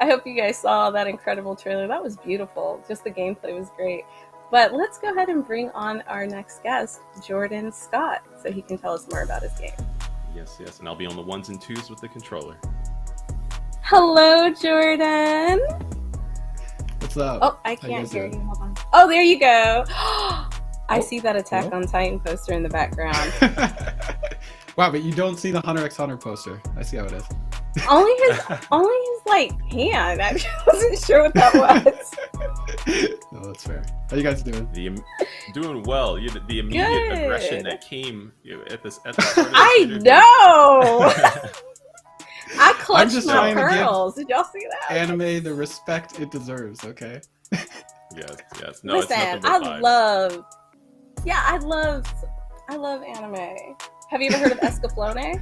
I hope you guys saw that incredible trailer. That was beautiful. Just the gameplay was great. But let's go ahead and bring on our next guest, Jordan Scott, so he can tell us more about his game. Yes, and I'll be on the 1s and 2s with the controller. Hello, Jordan. What's up? Oh, I can't hear you. Hold on. Oh, there you go. I see that Attack on Titan poster in the background. Wow, but you don't see the Hunter x Hunter poster. I see how it is. Only his like hand. I wasn't sure what that was. No, that's fair. How you guys doing? Doing well. The immediate aggression that came at the start of the I know. I clutched my pearls. Did y'all see that? Anime the respect it deserves. Okay. Yes. No, listen, it's I love anime. Have you ever heard of Escaflowne?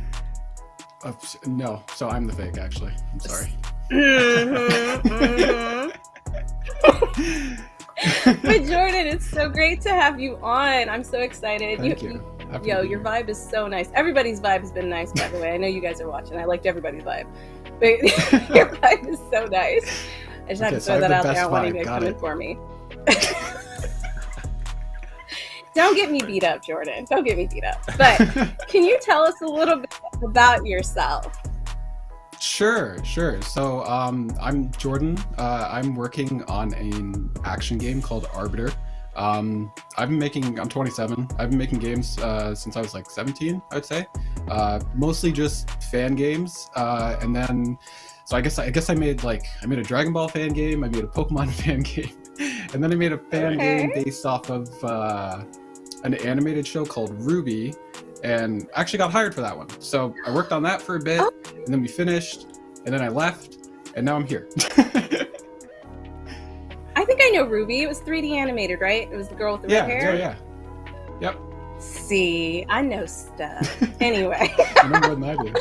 No, so I'm the fake, actually. I'm sorry. But Jordan, it's so great to have you on. I'm so excited. Thank you. Your vibe is so nice. Everybody's vibe has been nice, by the way. I know you guys are watching. I liked everybody's vibe. But your vibe is so nice. I just have to throw that out there. I want you to come in for me. Don't get me beat up, Jordan. Don't get me beat up. But can you tell us a little bit about yourself? Sure. So I'm Jordan. I'm working on an action game called Arbiter. I'm 27. I've been making games since I was like 17, I would say. Mostly just fan games. And then, so I guess I made a Dragon Ball fan game. I made a Pokemon fan game. And then I made a fan game based off of an animated show called Ruby, and actually got hired for that one. So I worked on that for a bit, and then we finished, and then I left, and now I'm here. I think I know Ruby. It was 3D animated, right? It was the girl with the red hair? Yeah. Yep. See, I know stuff. Anyway. You know more than I do.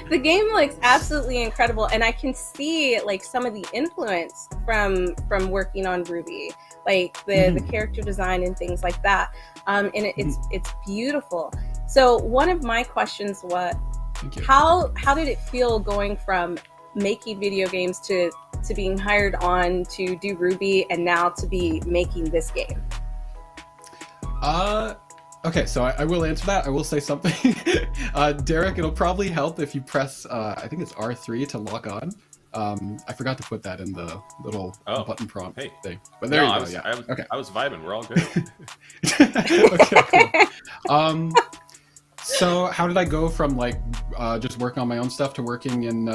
The game looks absolutely incredible, and I can see like some of the influence from working on Ruby, like the character design and things like that. And it's beautiful. So one of my questions was, how did it feel going from making video games to being hired on to do Ruby and now to be making this game? Okay, so I will answer that. I will say something. Derek, it'll probably help if you press, I think it's R3 to lock on. I forgot to put that in the little button prompt thing. But there you go, I was vibing. We're all good. Okay, cool. So how did I go from just working on my own stuff to working in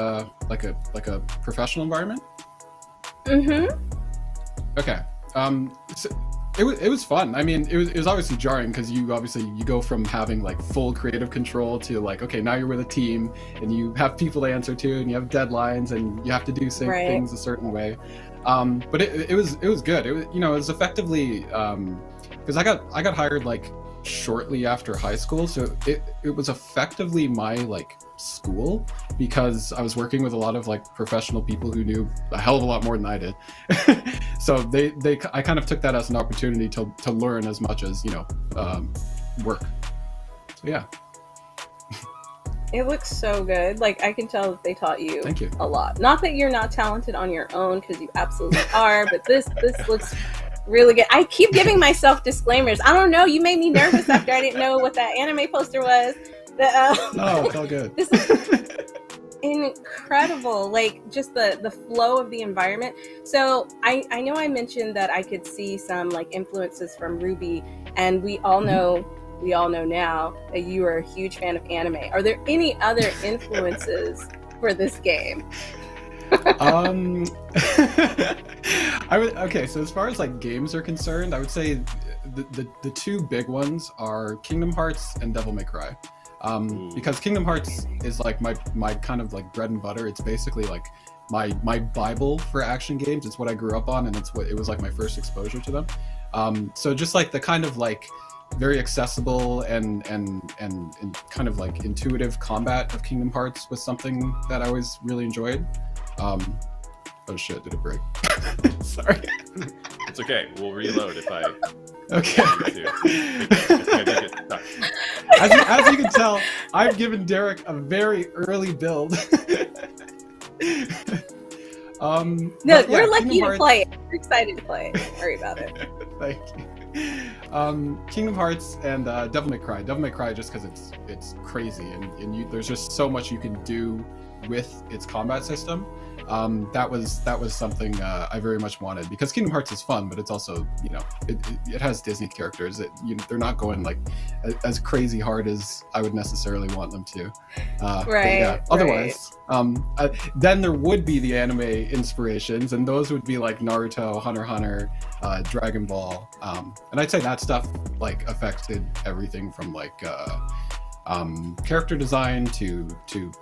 like a professional environment? Okay. So it was fun. I mean, it was obviously jarring because you go from having like full creative control to like, okay, now you're with a team and you have people to answer to and you have deadlines and you have to do things a certain way. But it was good. It was effectively because I got hired like shortly after high school, so it was effectively my like school, because I was working with a lot of like professional people who knew a hell of a lot more than I did. So I kind of took that as an opportunity to learn as much as work. So yeah. It looks so good. Like, I can tell that they taught you, Thank you. a lot. Not that you're not talented on your own, because you absolutely are, but this looks really good. I keep giving myself disclaimers. I don't know. You made me nervous after I didn't know what that anime poster was. No, it's all good. This is incredible. Like, just the flow of the environment. So I know I mentioned that I could see some like influences from Ruby, and we all know now that you are a huge fan of anime. Are there any other influences for this game? Okay, so as far as like games are concerned, I would say the two big ones are Kingdom Hearts and Devil May Cry. Because Kingdom Hearts is like my kind of like bread and butter. It's basically like my Bible for action games. It's what I grew up on, and it was like my first exposure to them. So just like the kind of like very accessible and kind of like intuitive combat of Kingdom Hearts was something that I always really enjoyed. Oh shit, did it break? Sorry. It's okay. We'll reload if I... Okay. As you can tell, I've given Derek a very early build. No, we're lucky to play it. We're excited to play it. Don't worry about it. Thank you. Kingdom Hearts and Devil May Cry. Devil May Cry just because it's crazy and there's just so much you can do with its combat system. That was something I very much wanted, because Kingdom Hearts is fun, but it's also, you know, it has Disney characters. They're not going like as crazy hard as I would necessarily want them to. Right. Yeah. Otherwise, then there would be the anime inspirations, and those would be like Naruto, Hunter x Hunter, Dragon Ball, and I'd say that stuff like affected everything from like character design to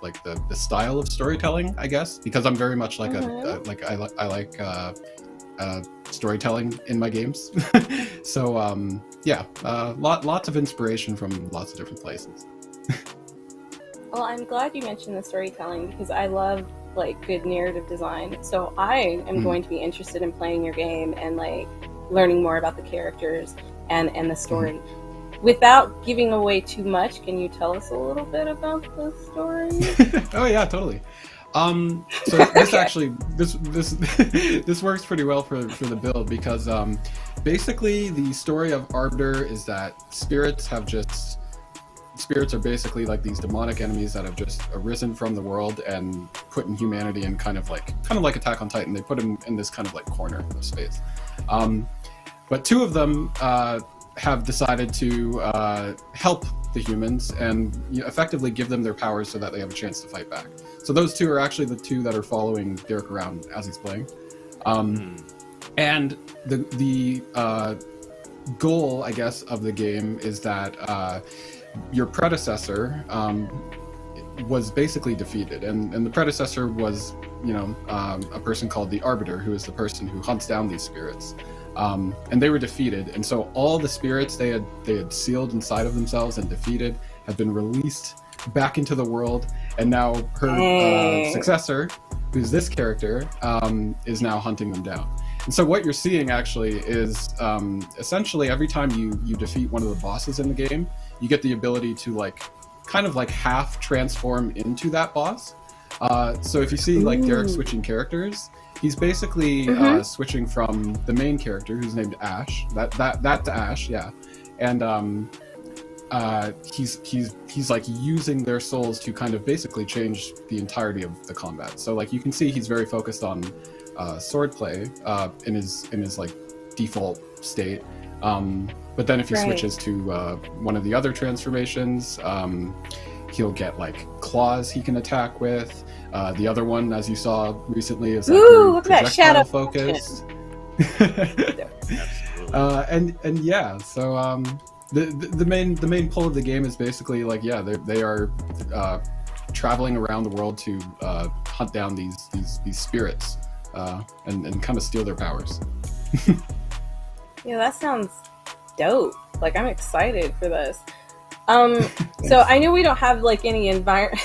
like the style of storytelling, I guess, because I'm very much like I like storytelling in my games. So lots of inspiration from lots of different places. Well, I'm glad you mentioned the storytelling, because I love like good narrative design. So I am going to be interested in playing your game and like learning more about the characters and the story. Without giving away too much, can you tell us a little bit about the story? Oh yeah, totally. So this actually this works pretty well for the build, because basically the story of Arbiter is that spirits are basically like these demonic enemies that have just arisen from the world and putting humanity in kind of like Attack on Titan. They put them in this kind of like corner of space. But two of them have decided to help the humans and effectively give them their powers so that they have a chance to fight back. So those two are actually the two that are following Derek around as he's playing. And the goal, I guess, of the game is that your predecessor was basically defeated, and the predecessor was, a person called the Arbiter, who is the person who hunts down these spirits. And they were defeated, and so all the spirits they had sealed inside of themselves and defeated have been released back into the world, and now her successor, who's this character, is now hunting them down. And so what you're seeing actually is essentially every time you defeat one of the bosses in the game, you get the ability to kind of half transform into that boss. So if you see Derek switching characters, he's basically switching from the main character, who's named Ash. That's Ash, yeah. And he's using their souls to kind of basically change the entirety of the combat. So you can see he's very focused on swordplay in his default state. But then if he switches to one of the other transformations, he'll get claws he can attack with. The other one, as you saw recently, is look at that shadow focus. And yeah, so the main pull of the game is basically they are traveling around the world to hunt down these spirits and kind of steal their powers. Yeah, that sounds dope. I'm excited for this. So I know we don't have any environment.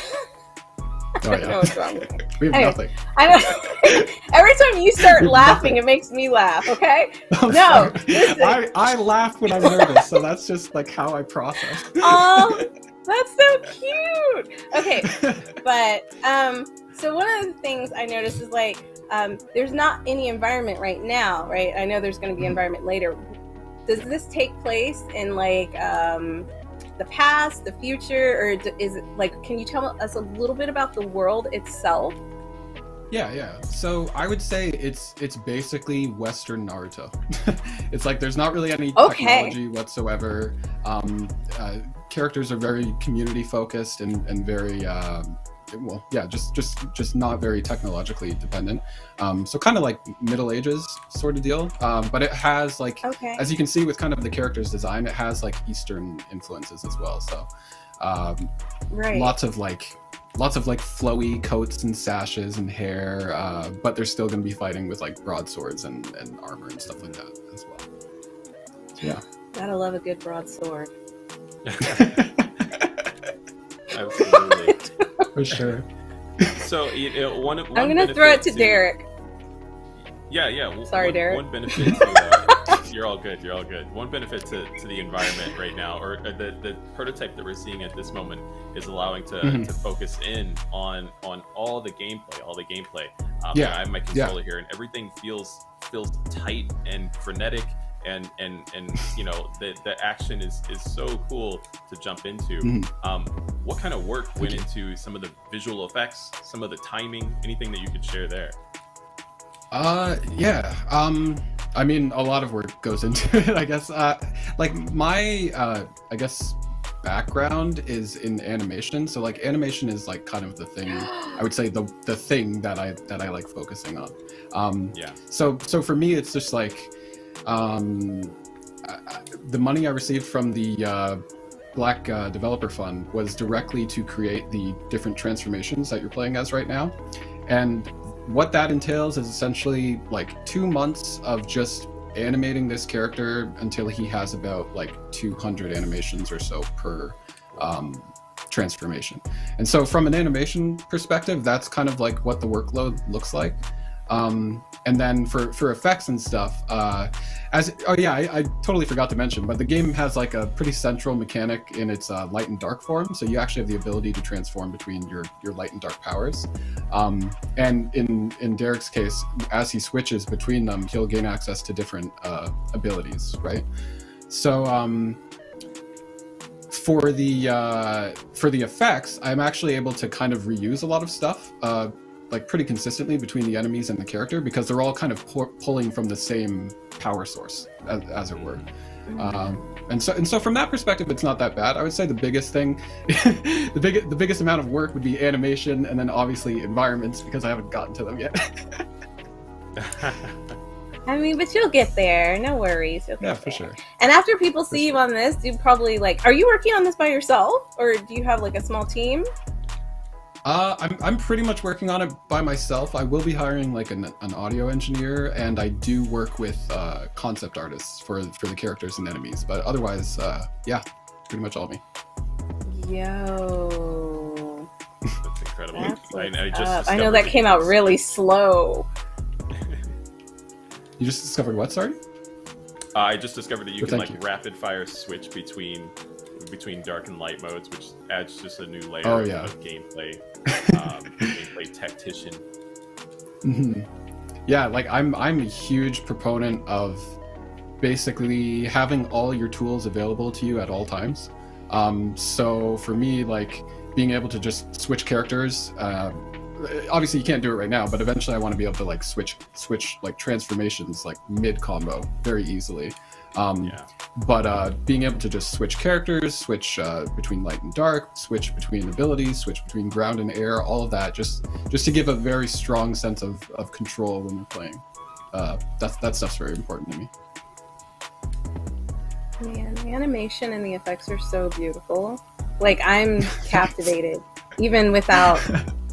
Oh, yeah. I don't know what's wrong with me. We have nothing. I know. Every time you start laughing, it makes me laugh. Okay? No, I laugh when I'm nervous, so that's just how I process. Oh, that's so cute. Okay, but so one of the things I noticed is there's not any environment right now, right? I know there's going to be environment later. Does this take place in the past, the future, or is it can you tell us a little bit about the world itself? Yeah. So I would say it's basically Western Naruto. It's there's not really any technology whatsoever. Characters are very community focused and very just not very technologically dependent. So kind of Middle Ages sort of deal. But it has as you can see with kind of the character's design, it has Eastern influences as well. So lots of flowy coats and sashes and hair, but they're still going to be fighting with broadswords and armor and stuff like that as well. So, yeah. Gotta love a good broadsword. Absolutely. For sure. So one I'm gonna throw it to Derek. Yeah. Sorry, Derek. One benefit to You're all good. You're all good. One benefit to the environment right now, or the prototype that we're seeing at this moment, is allowing to focus in on all the gameplay. I have my controller here, and everything feels tight and frenetic, and the action is so cool to jump into. What kind of work went into some of the visual effects, some of the timing, anything that you could share there? I mean, a lot of work goes into it, I guess. Like my, I guess, background is in animation. So like animation is like kind of the thing, I would say the thing that I like focusing on. So for me, it's just like, the money I received from the Black Developer Fund was directly to create the different transformations that you're playing as right now. And what that entails is essentially like 2 months of just animating this character until he has about like 200 animations or so per transformation. And so from an animation perspective, that's kind of like what the workload looks like. And then for effects and stuff, I totally forgot to mention, but the game has like a pretty central mechanic in its light and dark form. So you actually have the ability to transform between your light and dark powers. And in Derek's case, as he switches between them, he'll gain access to different abilities, right? So for the effects, I'm actually able to kind of reuse a lot of stuff. Like pretty consistently between the enemies and the character, because they're all kind of pulling from the same power source, as it were. And so from that perspective, it's not that bad. I would say the biggest thing, the biggest amount of work would be animation, and then obviously environments, because I haven't gotten to them yet. I mean, but you'll get there. No worries. Yeah, for sure. And after people see you on this, you probably like, are you working on this by yourself, or do you have like a small team? I'm pretty much working on it by myself. I will be hiring like an audio engineer, and I do work with concept artists for the characters and enemies. But otherwise, pretty much all me. Yo, that's incredible. I know that came out really slow. You just discovered what? Sorry. I just discovered that you can rapid fire switch between dark and light modes, which adds just a new layer of gameplay. Gameplay tactician. Yeah, like I'm a huge proponent of basically having all your tools available to you at all times. So for me, like being able to just switch characters, obviously you can't do it right now, but eventually I want to be able to like switch like transformations like mid combo very easily. But being able to just switch characters, switch between light and dark, switch between abilities, switch between ground and air, all of that, just to give a very strong sense of control when you're playing. That stuff's very important to me. Man, the animation and the effects are so beautiful. Like, I'm captivated, even without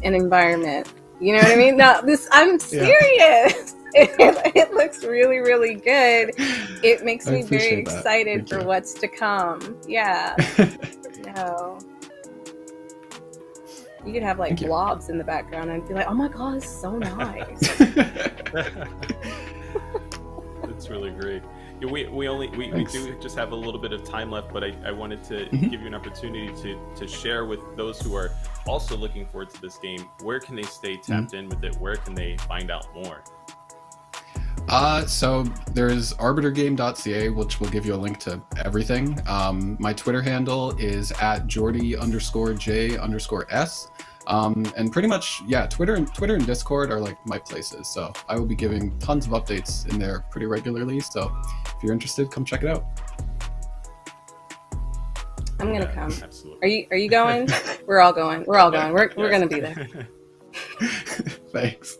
an environment. You know what I mean? No, I'm serious. It looks really, really good. It makes me very excited for what's to come. Yeah. No. You could have like blobs in the background and be like, oh my god, it's so nice. That's really great. Yeah, we do just have a little bit of time left, but I wanted to give you an opportunity to share with those who are also looking forward to this game. Where can they stay tapped in with it? Where can they find out more? So there's arbitergame.ca, which will give you a link to everything. My Twitter handle is @Jordy_J_S. And pretty much, Twitter and Discord are like my places. So I will be giving tons of updates in there pretty regularly. So if you're interested, come check it out. I'm gonna come. Absolutely. Are you going? We're all going. We're gonna be there. Thanks.